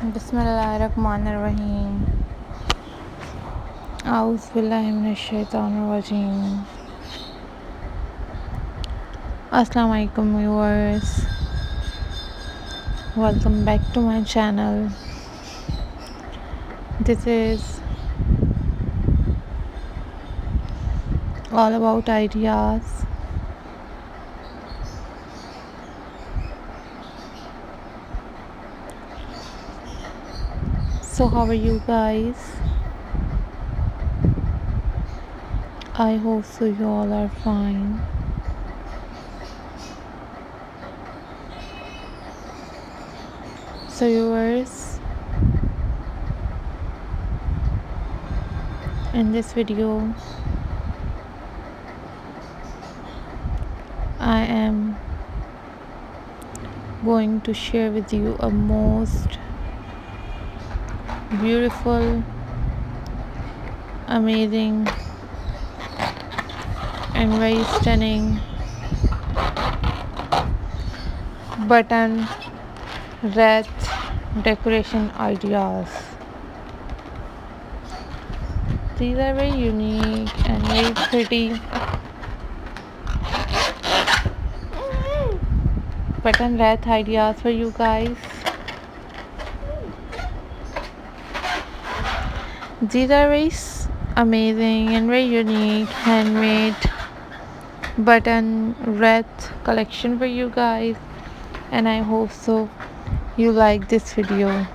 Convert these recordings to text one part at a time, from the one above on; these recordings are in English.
बिस्मिल्लाहिर्रहमानिर्रहीम। औज़ु बिल्लाहि मिनश्शैतानिर्रजीम। अस्सलाम वालेकुम viewers, welcome back to my channel. This is all about ideas. So how are you guys? I hope so you all are fine. So viewers, in this video I am going to share with you a most beautiful, amazing and very stunning button wreath decoration ideas. These are very unique and very pretty button wreath ideas for you guys. These are very amazing and very unique handmade button wreath collection for you guys, and I hope so you like this video.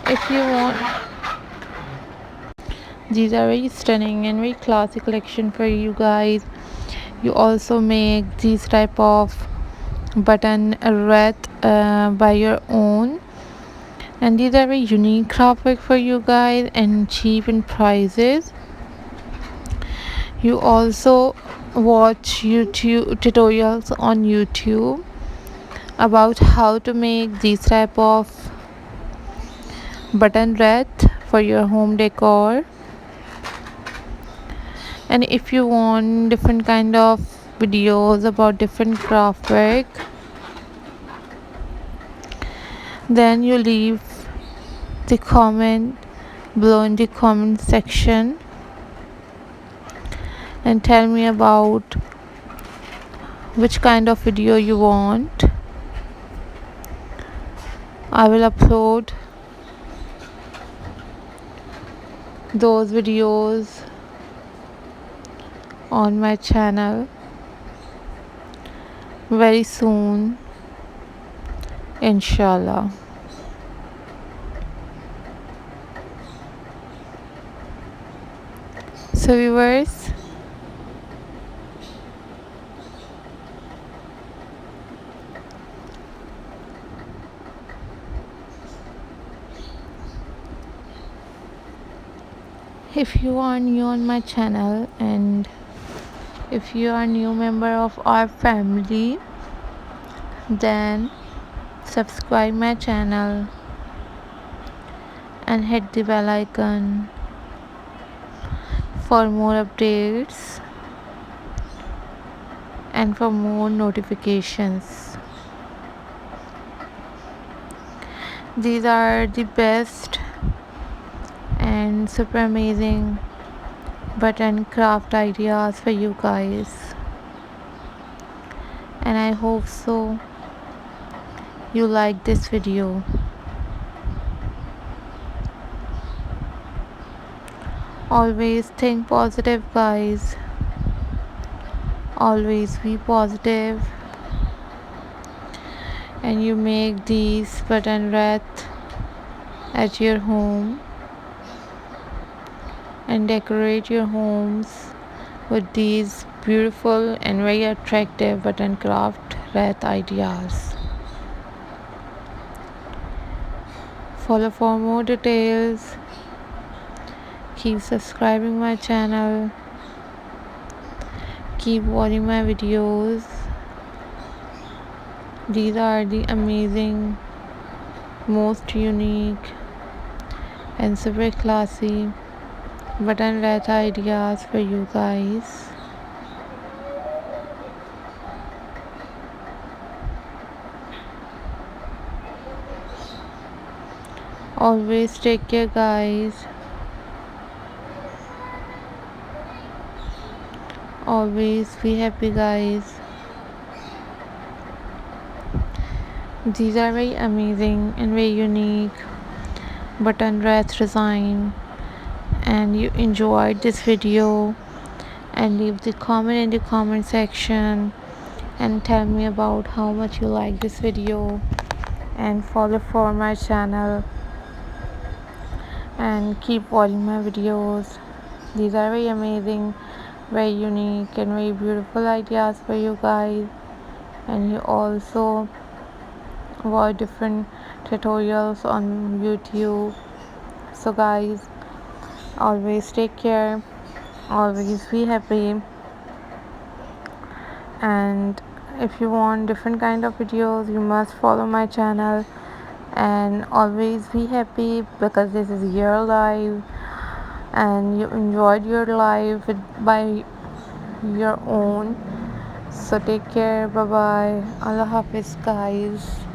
If you want, these are very stunning and very classy collection for you guys. You also make these type of button wreath by your own, and these are very unique craft work for you guys and cheap in prices. You also watch YouTube tutorials on YouTube about how to make these type of button wreath for your home decor. And if you want different kind of videos about different craft work, then you leave the comment below in the comment section and tell me about which kind of video you want. I will upload those videos on my channel very soon, inshallah. So viewers, if you are new on my channel and if you are a new member of our family, then subscribe my channel and hit the bell icon for more updates and for more notifications. These are the best and super amazing button craft ideas for you guys, and I hope so you like this video. Always think positive, guys. Always be positive, and you make these button wreath at your home and decorate your homes with these beautiful and very attractive button craft wreath ideas. Follow for more details. Keep subscribing my channel. Keep watching my videos. These are the amazing, most unique and super classy button wreath ideas for you guys. Always take care, guys. Always be happy, guys. These are very amazing and very unique button wreath design, and you enjoyed this video, and leave the comment in the comment section and tell me about how much you like this video, and follow for my channel and keep watching my videos. These are very amazing, very unique and very beautiful ideas for you guys, and you also watch different tutorials on YouTube. So guys, always take care, always be happy, and if you want different kind of videos you must follow my channel, and always be happy because this is your life and you enjoyed your life by your own. So take care, bye bye, Allah Hafiz, guys.